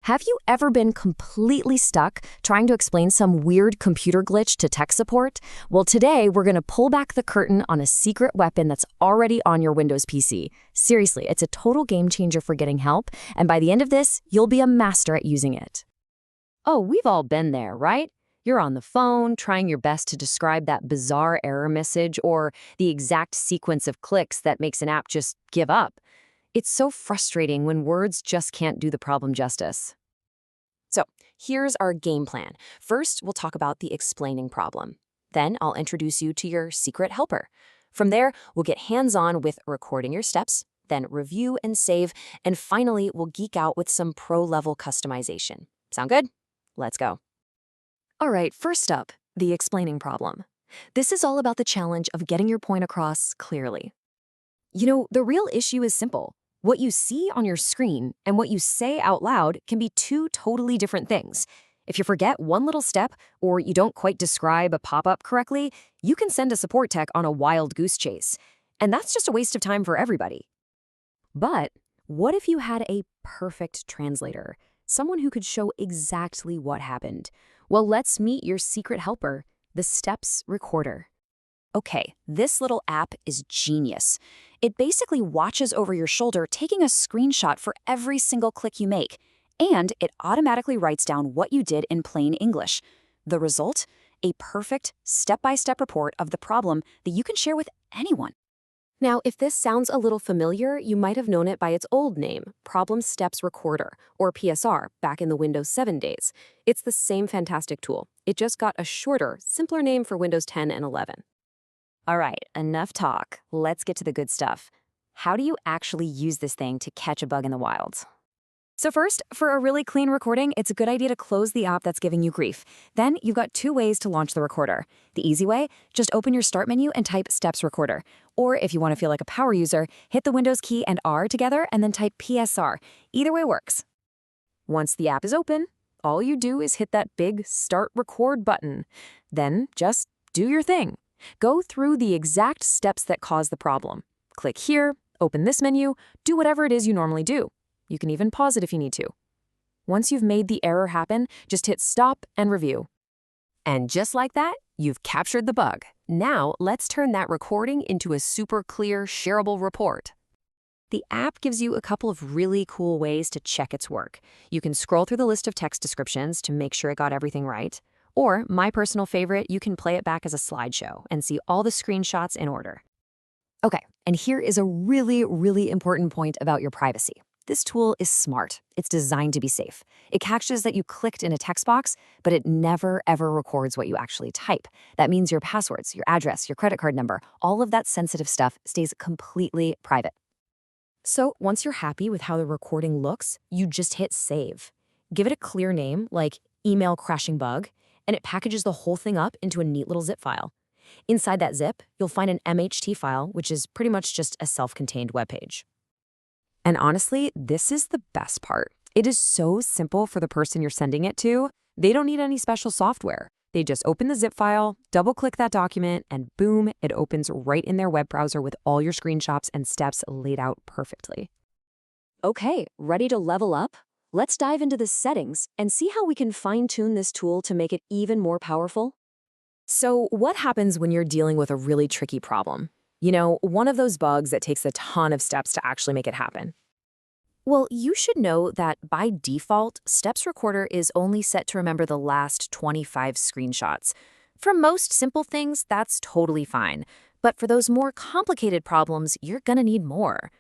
Have you ever been completely stuck trying to explain some weird computer glitch to tech support? Well, today we're going to pull back the curtain on a secret weapon that's already on your Windows PC. Seriously, it's a total game changer for getting help, and by the end of this, you'll be a master at using it. Oh, we've all been there, right? You're on the phone, trying your best to describe that bizarre error message or the exact sequence of clicks that makes an app just give up. It's so frustrating when words just can't do the problem justice. So, here's our game plan. First, we'll talk about the explaining problem. Then, I'll introduce you to your secret helper. From there, we'll get hands-on with recording your steps, then review and save, and finally, we'll geek out with some pro-level customization. Sound good? Let's go. All right, first up, the explaining problem. This is all about the challenge of getting your point across clearly. You know, the real issue is simple. What you see on your screen and what you say out loud can be two totally different things. If you forget one little step or you don't quite describe a pop-up correctly, you can send a support tech on a wild goose chase. And that's just a waste of time for everybody. But what if you had a perfect translator? Someone who could show exactly what happened. Well, let's meet your secret helper, the Steps Recorder. Okay, this little app is genius. It basically watches over your shoulder, taking a screenshot for every single click you make, and it automatically writes down what you did in plain English. The result? A perfect, step-by-step report of the problem that you can share with anyone. Now, if this sounds a little familiar, you might have known it by its old name, Problem Steps Recorder, or PSR, back in the Windows 7 days. It's the same fantastic tool. It just got a shorter, simpler name for Windows 10 and 11. All right, enough talk. Let's get to the good stuff. How do you actually use this thing to catch a bug in the wild? So first, for a really clean recording, it's a good idea to close the app that's giving you grief. Then you've got two ways to launch the recorder. The easy way, just open your Start menu and type Steps Recorder. Or if you want to feel like a power user, hit the Windows key and R together and then type PSR. Either way works. Once the app is open, all you do is hit that big Start Record button. Then just do your thing. Go through the exact steps that cause the problem. Click here, open this menu, do whatever it is you normally do. You can even pause it if you need to. Once you've made the error happen, just hit stop and review. And just like that, you've captured the bug. Now, let's turn that recording into a super clear, shareable report. The app gives you a couple of really cool ways to check its work. You can scroll through the list of text descriptions to make sure it got everything right. Or, my personal favorite, you can play it back as a slideshow and see all the screenshots in order. Okay, and here is a really, really important point about your privacy. This tool is smart. It's designed to be safe. It catches that you clicked in a text box, but it never, ever records what you actually type. That means your passwords, your address, your credit card number, all of that sensitive stuff stays completely private. So once you're happy with how the recording looks, you just hit save. Give it a clear name like email crashing bug, and it packages the whole thing up into a neat little zip file. Inside that zip, you'll find an MHT file, which is pretty much just a self-contained web page. And honestly, this is the best part. It is so simple for the person you're sending it to. They don't need any special software. They just open the zip file, double-click that document, and boom, it opens right in their web browser with all your screenshots and steps laid out perfectly. Okay, ready to level up? Let's dive into the settings and see how we can fine-tune this tool to make it even more powerful. So what happens when you're dealing with a really tricky problem? You know, one of those bugs that takes a ton of steps to actually make it happen. Well, you should know that by default, Steps Recorder is only set to remember the last 25 screenshots. For most simple things, that's totally fine. But for those more complicated problems, you're gonna need more.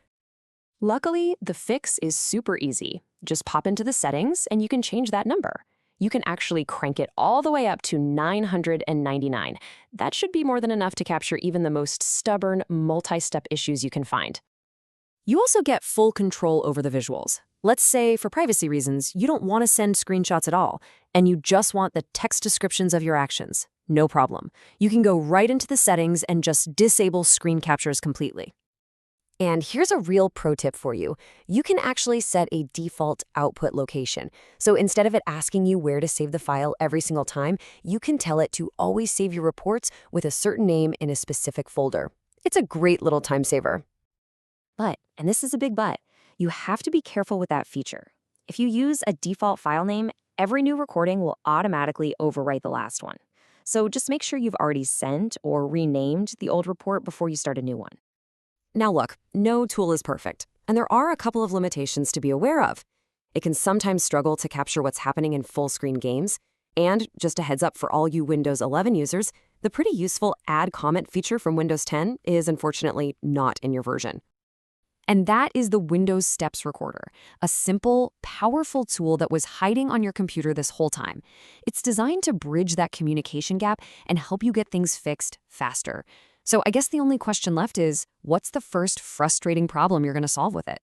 Luckily, the fix is super easy. Just pop into the settings and you can change that number. You can actually crank it all the way up to 999. That should be more than enough to capture even the most stubborn, multi-step issues you can find. You also get full control over the visuals. Let's say, for privacy reasons, you don't want to send screenshots at all, and you just want the text descriptions of your actions. No problem. You can go right into the settings and just disable screen captures completely. And here's a real pro tip for you. You can actually set a default output location. So instead of it asking you where to save the file every single time, you can tell it to always save your reports with a certain name in a specific folder. It's a great little time saver. But, and this is a big but, you have to be careful with that feature. If you use a default file name, every new recording will automatically overwrite the last one. So just make sure you've already sent or renamed the old report before you start a new one. Now look, no tool is perfect, and there are a couple of limitations to be aware of. It can sometimes struggle to capture what's happening in full-screen games, and just a heads up for all you Windows 11 users, the pretty useful Add Comment feature from Windows 10 is unfortunately not in your version. And that is the Windows Steps Recorder, a simple, powerful tool that was hiding on your computer this whole time. It's designed to bridge that communication gap and help you get things fixed faster. So I guess the only question left is, what's the first frustrating problem you're going to solve with it?